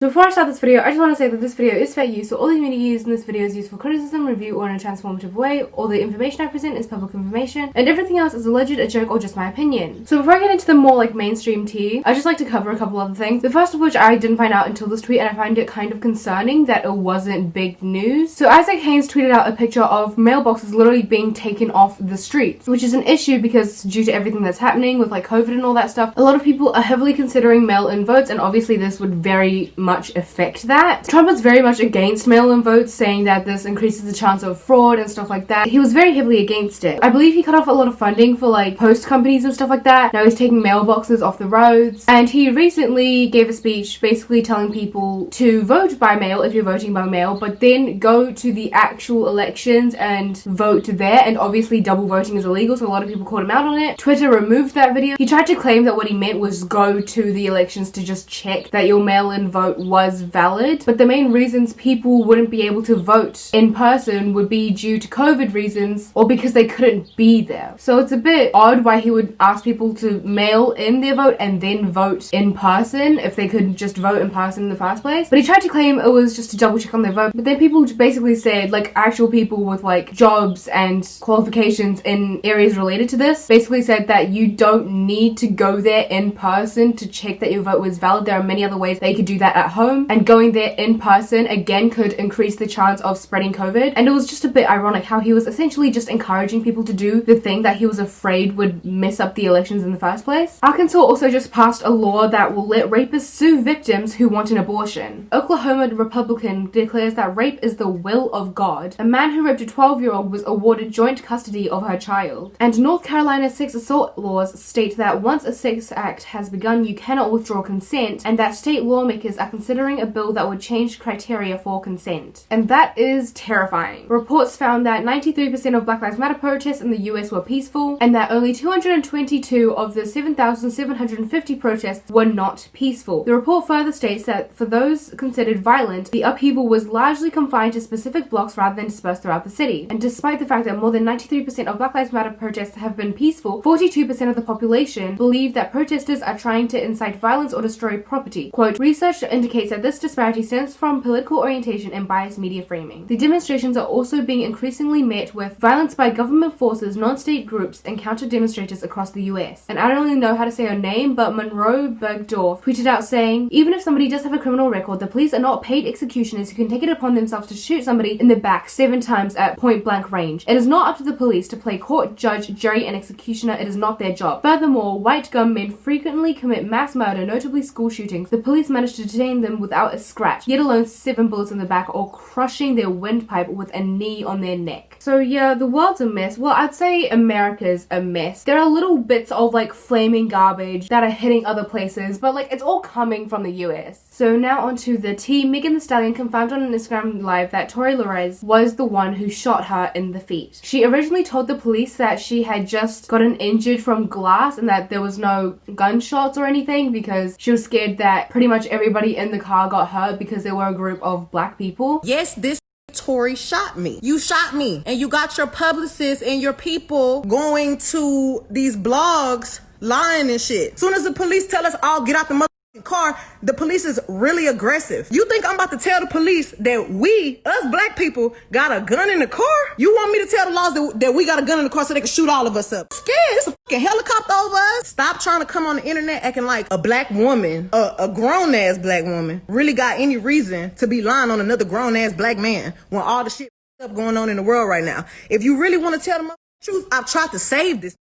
So before I start this video, I just want to say that this video is fair use, so all the media used in this video is used for criticism, review, or in a transformative way. All the information I present is public information, and everything else is alleged, a joke, or just my opinion. So before I get into the more mainstream tea, I'd just like to cover a couple other things. The first of which I didn't find out until this tweet, and I find it kind of concerning that it wasn't big news. So Isaac Haynes tweeted out a picture of mailboxes literally being taken off the streets, which is an issue because due to everything that's happening with COVID and all that stuff, a lot of people are heavily considering mail-in votes, and obviously this would very much affect that. Trump was very much against mail-in votes, saying that this increases the chance of fraud and stuff like that. He was very heavily against it. I believe he cut off a lot of funding for post companies and stuff like that. Now he's taking mailboxes off the roads, and he recently gave a speech basically telling people to vote by mail if you're voting by mail, but then go to the actual elections and vote there, and obviously double voting is illegal, so a lot of people called him out on it. Twitter removed that video. He tried to claim that what he meant was go to the elections to just check that your mail-in vote was valid, but the main reasons people wouldn't be able to vote in person would be due to COVID reasons or because they couldn't be there. So it's a bit odd why he would ask people to mail in their vote and then vote in person if they could just vote in person in the first place. But he tried to claim it was just to double check on their vote, but then people basically said, actual people with jobs and qualifications in areas related to this basically said that you don't need to go there in person to check that your vote was valid. There are many other ways they could do that at home, and going there in person again could increase the chance of spreading COVID. And it was just a bit ironic how he was essentially just encouraging people to do the thing that he was afraid would mess up the elections in the first place. Arkansas also just passed a law that will let rapists sue victims who want an abortion. Oklahoma Republican declares that rape is the will of God. A man who raped a 12-year-old was awarded joint custody of her child. And North Carolina's sex assault laws state that once a sex act has begun, you cannot withdraw consent, and that state lawmakers are considering a bill that would change criteria for consent. And that is terrifying. Reports found that 93% of Black Lives Matter protests in the US were peaceful, and that only 222 of the 7,750 protests were not peaceful. The report further states that for those considered violent, the upheaval was largely confined to specific blocks rather than dispersed throughout the city. And despite the fact that more than 93% of Black Lives Matter protests have been peaceful, 42% of the population believe that protesters are trying to incite violence or destroy property. Quote, research indicates that this disparity stems from political orientation and biased media framing. The demonstrations are also being increasingly met with violence by government forces, non-state groups, and counter-demonstrators across the US. And I don't really know how to say her name, but Monroe Bergdorf tweeted out saying, even if somebody does have a criminal record, the police are not paid executioners who can take it upon themselves to shoot somebody in the back 7 times at point-blank range. It is not up to the police to play court, judge, jury, and executioner. It is not their job. Furthermore, white gunmen frequently commit mass murder, notably school shootings. The police managed to detain them without a scratch, yet alone 7 bullets in the back or crushing their windpipe with a knee on their neck. So yeah, the world's a mess. Well, I'd say America's a mess. There are little bits of flaming garbage that are hitting other places, but it's all coming from the US. So now onto the tea. Megan Thee Stallion confirmed on an Instagram live that Tory Lorez was the one who shot her in the feet. She originally told the police that she had just gotten injured from glass and that there was no gunshots or anything because she was scared that pretty much everybody in the car got hurt because they were a group of black people. Yes, this Tory shot me. You shot me, and you got your publicists and your people going to these blogs lying and shit. Soon as the police tell us all get out the motherfucking car, the police is really aggressive. You think I'm about to tell the police that we, us black people, got a gun in the car? You want me to tell the laws that we got a gun in the car so they can shoot all of us up? Scared? It's a fucking helicopter over us. Stop trying to come on the internet acting like a black woman, a grown ass black woman, really got any reason to be lying on another grown ass black man when all the shit up going on in the world right now. If you really want to tell the truth, I've tried to save this.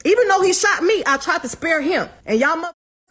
Even though he shot me, I tried to spare him. And y'all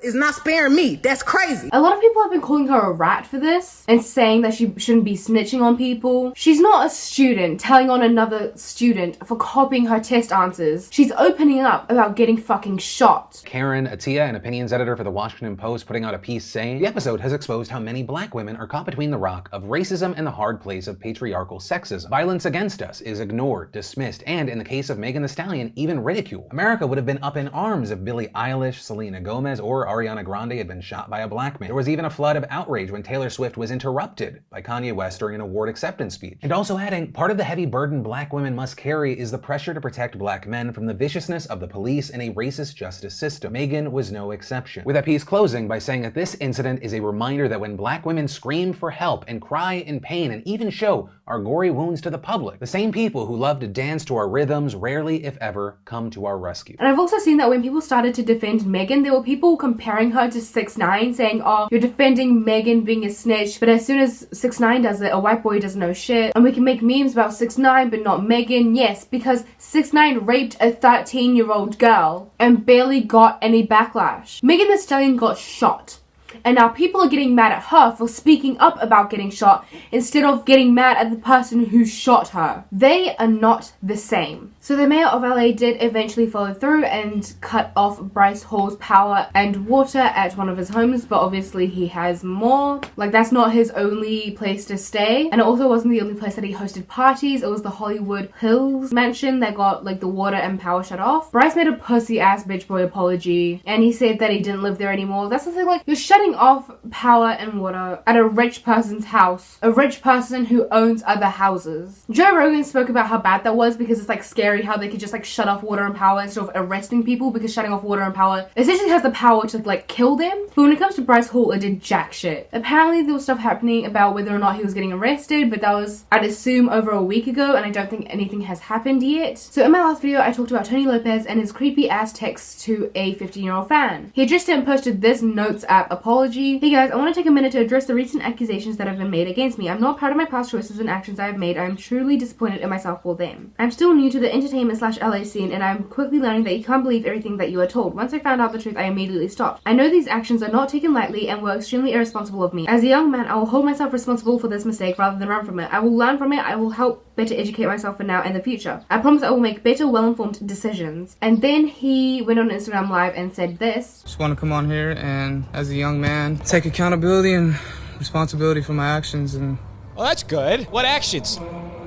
is not sparing me. That's crazy. A lot of people have been calling her a rat for this and saying that she shouldn't be snitching on people. She's not a student telling on another student for copying her test answers. She's opening up about getting fucking shot. Karen Attia, an opinions editor for the Washington Post, putting out a piece saying, the episode has exposed how many black women are caught between the rock of racism and the hard place of patriarchal sexism. Violence against us is ignored, dismissed, and in the case of Megan Thee Stallion, even ridiculed. America would have been up in arms if Billie Eilish, Selena Gomez, or Ariana Grande had been shot by a black man. There was even a flood of outrage when Taylor Swift was interrupted by Kanye West during an award acceptance speech. And also adding, part of the heavy burden black women must carry is the pressure to protect black men from the viciousness of the police and a racist justice system. Meghan was no exception, with that piece closing by saying that this incident is a reminder that when black women scream for help and cry in pain and even show our gory wounds to the public, the same people who love to dance to our rhythms rarely, if ever, come to our rescue. And I've also seen that when people started to defend Meghan, there were people comparing her to 6ix9ine, saying, oh, you're defending Meghan being a snitch, but as soon as 6ix9ine does it, a white boy doesn't know shit, and we can make memes about 6ix9ine but not Meghan. Yes, because 6ix9ine raped a 13-year-old girl and barely got any backlash. Megan Thee Stallion got shot. And now people are getting mad at her for speaking up about getting shot instead of getting mad at the person who shot her. They are not the same. So the mayor of LA did eventually follow through and cut off Bryce Hall's power and water at one of his homes, but obviously he has more. Like, that's not his only place to stay. And it also wasn't the only place that he hosted parties. It was the Hollywood Hills mansion that got like the water and power shut off. Bryce made a pussy ass bitch boy apology and he said that he didn't live there anymore. That's the thing, like, you're shutting off power and water at a rich person's house, a rich person who owns other houses. Joe Rogan spoke about how bad that was because it's like scary how they could just like shut off water and power instead of arresting people, because shutting off water and power essentially has the power to like kill them. But when it comes to Bryce Hall, it did jack shit. Apparently there was stuff happening about whether or not he was getting arrested, but that was, I'd assume, over a week ago, and I don't think anything has happened yet. So in my last video I talked about Tony Lopez and his creepy ass text to a 15-year-old fan. He addressed it and posted this notes app apology. Hey guys, I want to take a minute to address the recent accusations that have been made against me. I'm not proud of my past choices and actions I have made. I am truly disappointed in myself for them. I'm still new to the entertainment/LA scene and I'm quickly learning that you can't believe everything that you are told. Once I found out the truth, I immediately stopped. I know these actions are not taken lightly and were extremely irresponsible of me. As a young man, I will hold myself responsible for this mistake rather than run from it. I will learn from it. I will help better educate myself for now and the future. I promise I will make better, well-informed decisions. And then he went on Instagram Live and said this. Just want to come on here and, as a young man, take accountability and responsibility for my actions and... Well, that's good. What actions?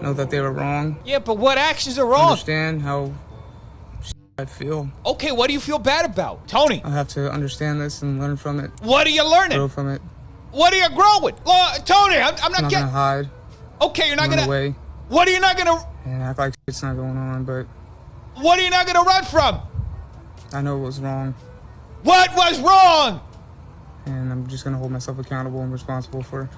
Know that they were wrong. Yeah, but what actions are wrong? Understand how I feel. Okay, what do you feel bad about? Tony! I have to understand this and learn from it. What are you learning? Grow from it. What are you growing? Tony, I'm not gonna hide. Okay, you're not run gonna... away. What are you not gonna... And act like it's not going on, but... What are you not gonna run from? I know what was wrong. What was wrong? And I'm just gonna hold myself accountable and responsible for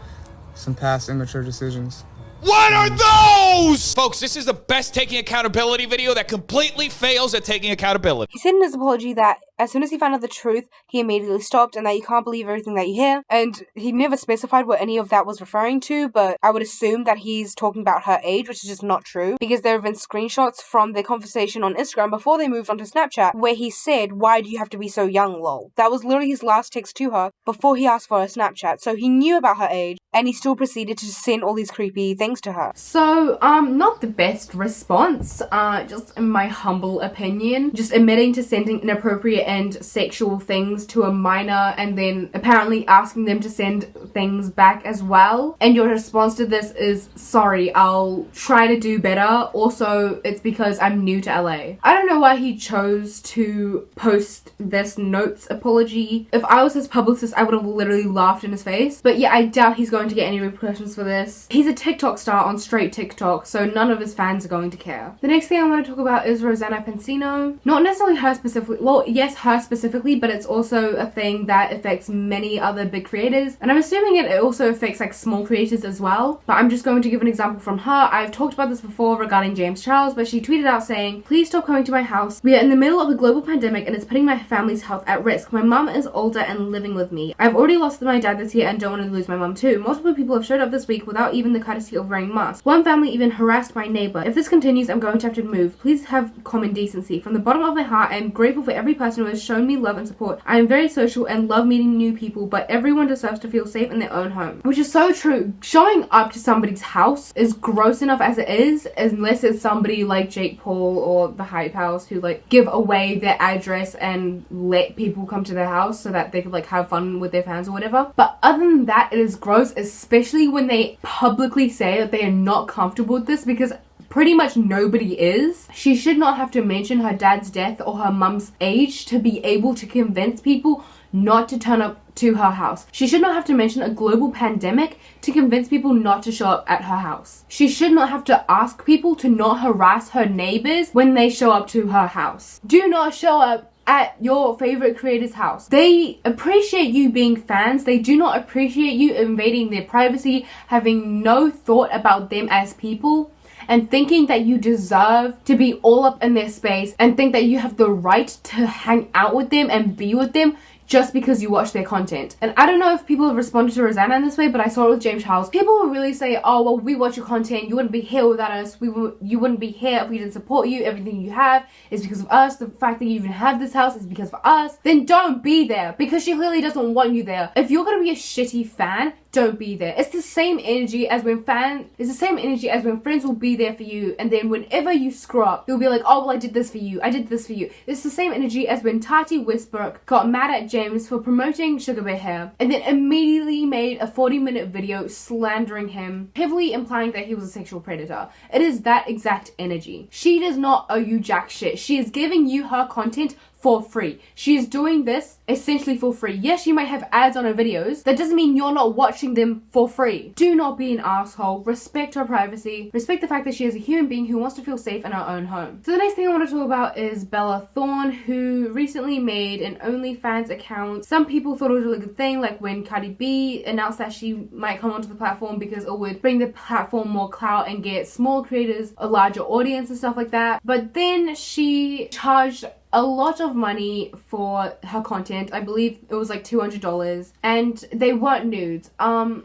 some past immature decisions. What are those? Folks, this is the best taking accountability video that completely fails at taking accountability. He said in his apology that as soon as he found out the truth, he immediately stopped and that you can't believe everything that you hear. And he never specified what any of that was referring to, but I would assume that he's talking about her age, which is just not true, because there have been screenshots from their conversation on Instagram before they moved on to Snapchat where he said, "Why do you have to be so young, lol?" That was literally his last text to her before he asked for her Snapchat. So he knew about her age and he still proceeded to send all these creepy things to her. So, not the best response, just in my humble opinion. Just admitting to sending inappropriate and sexual things to a minor and then apparently asking them to send things back as well. And your response to this is, sorry, I'll try to do better. Also, it's because I'm new to LA. I don't know why he chose to post this notes apology. If I was his publicist, I would have literally laughed in his face. But yeah, I doubt he's going to get any repercussions for this. He's a TikTok star on straight TikTok, so none of his fans are going to care. The next thing I want to talk about is Rosanna Pansino. Not necessarily her specifically, well, yes, her specifically, but it's also a thing that affects many other big creators, and I'm assuming it also affects like small creators as well. But I'm just going to give an example from her. I've talked about this before regarding James Charles, but she tweeted out saying, "Please stop coming to my house. We are in the middle of a global pandemic and it's putting my family's health at risk. My mum is older and living with me. I've already lost my dad this year and don't want to lose my mum too. Multiple people have showed up this week without even the courtesy of wearing masks. One family even harassed my neighbor. If this continues, I'm going to have to move. Please have common decency. From the bottom of my heart, I am grateful for every person who has shown me love and support. I am very social and love meeting new people, but everyone deserves to feel safe in their own home." Which is so true. Showing up to somebody's house is gross enough as it is, unless it's somebody like Jake Paul or the Hype House who like give away their address and let people come to their house so that they could like have fun with their fans or whatever. But other than that, it is gross, especially when they publicly say that they are not comfortable with this, because pretty much nobody is. She should not have to mention her dad's death or her mum's age to be able to convince people not to turn up to her house. She should not have to mention a global pandemic to convince people not to show up at her house. She should not have to ask people to not harass her neighbors when they show up to her house. Do not show up at your favorite creator's house. They appreciate you being fans. They do not appreciate you invading their privacy, having no thought about them as people, and thinking that you deserve to be all up in their space and think that you have the right to hang out with them and be with them just because you watch their content. And I don't know if people have responded to Rosanna in this way, but I saw it with James Charles. People will really say, oh, well, we watch your content, you wouldn't be here without us, you wouldn't be here if we didn't support you, everything you have is because of us, the fact that you even have this house is because of us. Then don't be there, because she clearly doesn't want you there. If you're gonna be a shitty fan, don't be there. It's the same energy as when friends will be there for you, and then whenever you screw up, you'll be like, oh, well, I did this for you. It's the same energy as when Tati Westbrook got mad at James for promoting Sugar Bear hair, and then immediately made a 40-minute video slandering him, heavily implying that he was a sexual predator. It is that exact energy. She does not owe you jack shit. She is giving you her content for free. She is doing this essentially for free. Yes, she might have ads on her videos. That doesn't mean you're not watching them for free. Do not be an asshole. Respect her privacy. Respect the fact that she is a human being who wants to feel safe in her own home. So the next thing I want to talk about is Bella Thorne, who recently made an OnlyFans account. Some people thought it was a really good thing, like when Cardi B announced that she might come onto the platform because it would bring the platform more clout and get small creators a larger audience and stuff like that. But then she charged a lot of money for her content. I believe it was like $200, and they weren't nudes.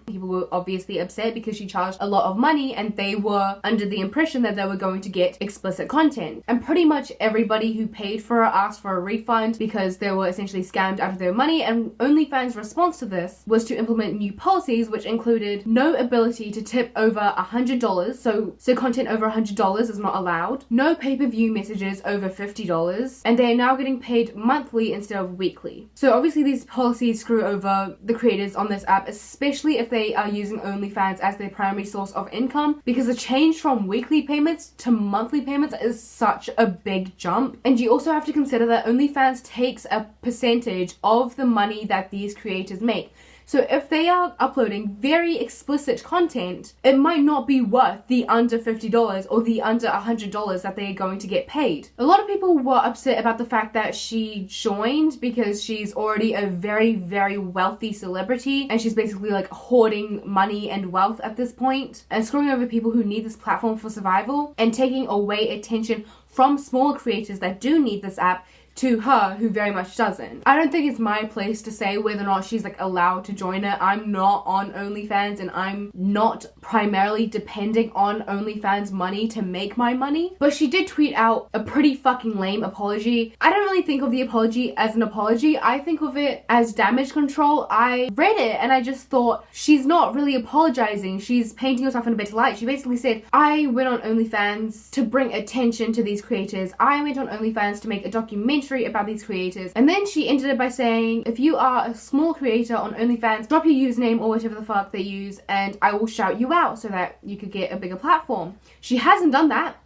People were obviously upset because she charged a lot of money and they were under the impression that they were going to get explicit content. And pretty much everybody who paid for it asked for a refund because they were essentially scammed out of their money. And OnlyFans' response to this was to implement new policies, which included no ability to tip over $100, so content over $100 is not allowed, no pay-per-view messages over $50, and they are now getting paid monthly instead of weekly. So obviously these policies screw over the creators on this app, especially if they are using OnlyFans as their primary source of income, because the change from weekly payments to monthly payments is such a big jump. And you also have to consider that OnlyFans takes a percentage of the money that these creators make. So if they are uploading very explicit content, it might not be worth the under $50 or the under $100 that they are going to get paid. A lot of people were upset about the fact that she joined because she's already a very, very wealthy celebrity and she's basically like hoarding money and wealth at this point and screwing over people who need this platform for survival and taking away attention from small creators that do need this app to her who very much doesn't. I don't think it's my place to say whether or not she's like allowed to join it. I'm not on OnlyFans and I'm not primarily depending on OnlyFans money to make my money. But she did tweet out a pretty fucking lame apology. I don't really think of the apology as an apology. I think of it as damage control. I read it and I just thought she's not really apologizing. She's painting herself in a better light. She basically said, I went on OnlyFans to bring attention to these creators. I went on OnlyFans to make a documentary about these creators. And then she ended it by saying, if you are a small creator on OnlyFans, drop your username or whatever the fuck they use and I will shout you out so that you could get a bigger platform. She hasn't done that.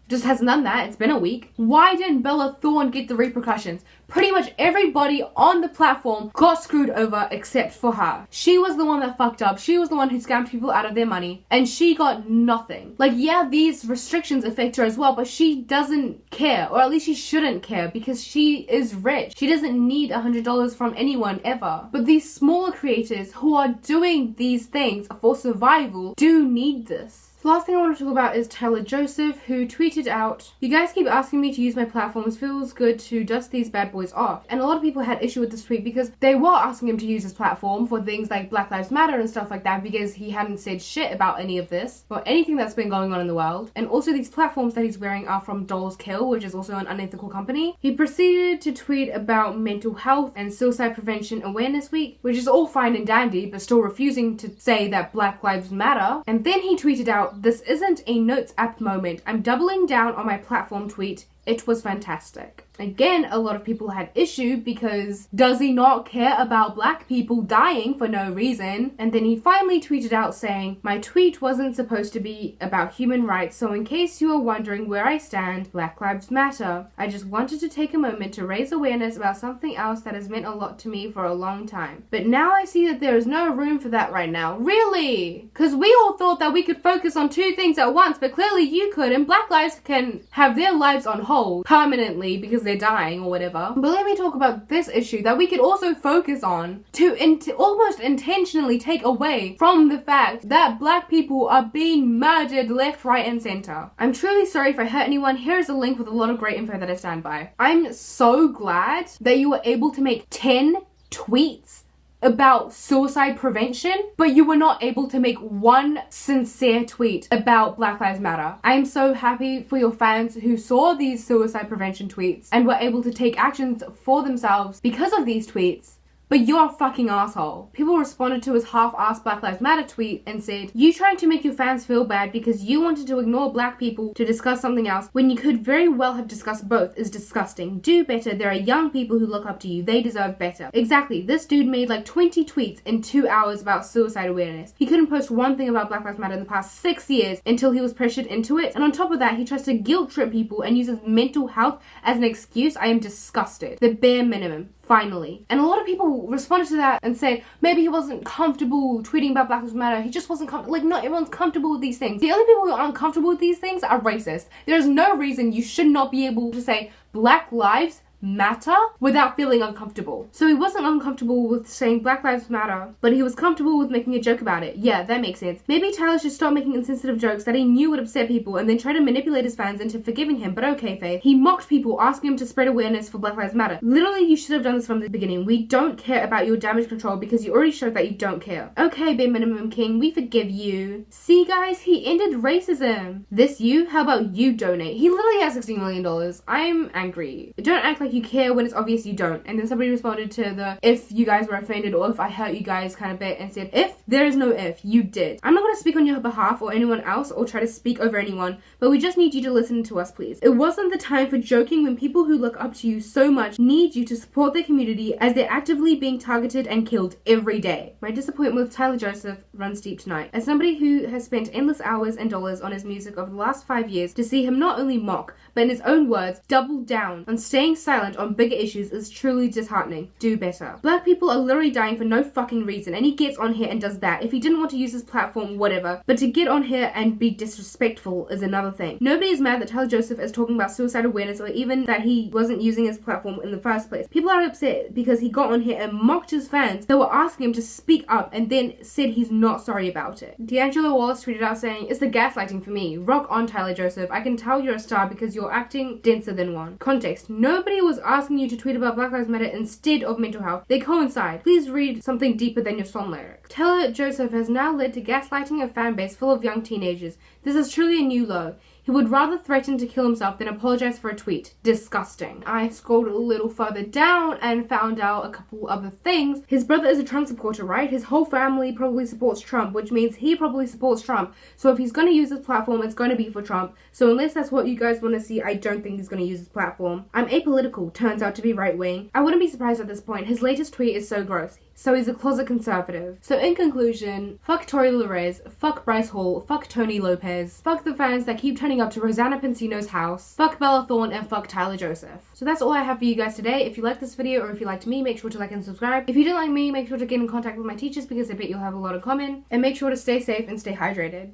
Just hasn't done that. It's been a week. Why didn't Bella Thorne get the repercussions? Pretty much everybody on the platform got screwed over except for her. She was the one that fucked up. She was the one who scammed people out of their money and she got nothing. Like, yeah, these restrictions affect her as well, but she doesn't care, or at least she shouldn't care because she is rich. She doesn't need $100 from anyone ever. But these smaller creators who are doing these things for survival do need this. The last thing I want to talk about is Tyler Joseph, who tweeted out, you guys keep asking me to use my platforms, feels good to dust these bad boys off. And a lot of people had issue with this tweet because they were asking him to use his platform for things like Black Lives Matter and stuff like that because he hadn't said shit about any of this or anything that's been going on in the world. And also these platforms that he's wearing are from Dolls Kill, which is also an unethical company. He proceeded to tweet about mental health and suicide prevention awareness week, which is all fine and dandy, but still refusing to say that Black Lives Matter. And then he tweeted out, this isn't a notes app moment. I'm doubling down on my platform tweet. It was fantastic. Again, a lot of people had issue because does he not care about black people dying for no reason? And then he finally tweeted out saying, my tweet wasn't supposed to be about human rights, so in case you are wondering where I stand, Black Lives Matter. I just wanted to take a moment to raise awareness about something else that has meant a lot to me for a long time. But now I see that there is no room for that right now. Really? Because we all thought that we could focus on two things at once, but clearly you could, and black lives can have their lives on hold permanently because they're dying or whatever. But let me talk about this issue that we could also focus on to almost intentionally take away from the fact that black people are being murdered left, right, and center. I'm truly sorry if I hurt anyone. Here's a link with a lot of great info that I stand by. I'm so glad that you were able to make 10 tweets about suicide prevention, but you were not able to make one sincere tweet about Black Lives Matter. I am so happy for your fans who saw these suicide prevention tweets and were able to take actions for themselves because of these tweets. But you're a fucking asshole. People responded to his half-assed Black Lives Matter tweet and said, you trying to make your fans feel bad because you wanted to ignore black people to discuss something else when you could very well have discussed both is disgusting. Do better. There are young people who look up to you. They deserve better. Exactly. This dude made like 20 tweets in 2 hours about suicide awareness. He couldn't post one thing about Black Lives Matter in the past 6 years until he was pressured into it. And on top of that, he tries to guilt trip people and uses mental health as an excuse. I am disgusted. The bare minimum. Finally. And a lot of people responded to that and said maybe he wasn't comfortable tweeting about Black Lives Matter. He just wasn't comfortable. Like, not everyone's comfortable with these things. The only people who aren't comfortable with these things are racist. There's no reason you should not be able to say Black Lives Matter without feeling uncomfortable. So he wasn't uncomfortable with saying Black Lives Matter, but he was comfortable with making a joke about it. Yeah, that makes sense. Maybe Tyler should stop making insensitive jokes that he knew would upset people and then try to manipulate his fans into forgiving him. But okay, Faith. He mocked people, asking him to spread awareness for Black Lives Matter. Literally, you should have done this from the beginning. We don't care about your damage control because you already showed that you don't care. Okay, Bare Minimum King, we forgive you. See, guys, he ended racism. This you? How about you donate? He literally has $16 million. I'm angry. Don't act like you care when it's obvious you don't. And then somebody responded to the if you guys were offended or if I hurt you guys kind of bit and said, if, there is no if, you did. I'm not going to speak on your behalf or anyone else or try to speak over anyone, but we just need you to listen to us, please. It wasn't the time for joking when people who look up to you so much need you to support their community as they're actively being targeted and killed every day. My disappointment with Tyler Joseph runs deep tonight. As somebody who has spent endless hours and dollars on his music over the last 5 years, to see him not only mock, but in his own words, double down on staying silent on bigger issues is truly disheartening. Do better. Black people are literally dying for no fucking reason, and he gets on here and does that. If he didn't want to use his platform, whatever, but to get on here and be disrespectful is another thing. Nobody is mad that Tyler Joseph is talking about suicide awareness or even that he wasn't using his platform in the first place. People are upset because he got on here and mocked his fans that were asking him to speak up and then said he's not sorry about it. D'Angelo Wallace tweeted out saying, it's the gaslighting for me. Rock on, Tyler Joseph. I can tell you're a star because you're acting denser than one. Context. Nobody was asking you to tweet about Black Lives Matter instead of mental health. They coincide. Please read something deeper than your song lyrics. Tyler Joseph has now led to gaslighting a fan base full of young teenagers. This is truly a new low. He would rather threaten to kill himself than apologize for a tweet. Disgusting. I scrolled a little further down and found out a couple other things. His brother is a Trump supporter, right? His whole family probably supports Trump, which means he probably supports Trump. So if he's going to use his platform, it's going to be for Trump. So unless that's what you guys want to see, I don't think he's going to use his platform. I'm apolitical, turns out to be right-wing. I wouldn't be surprised at this point. His latest tweet is so gross. So he's a closet conservative. So in conclusion, fuck Tory Lorez, fuck Bryce Hall, fuck Tony Lopez, fuck the fans that keep turning up to Rosanna Pansino's house, fuck Bella Thorne, and fuck Tyler Joseph. So that's all I have for you guys today. If you liked this video or if you liked me, make sure to like and subscribe. If you didn't like me, make sure to get in contact with my teachers because I bet you'll have a lot in common. And make sure to stay safe and stay hydrated.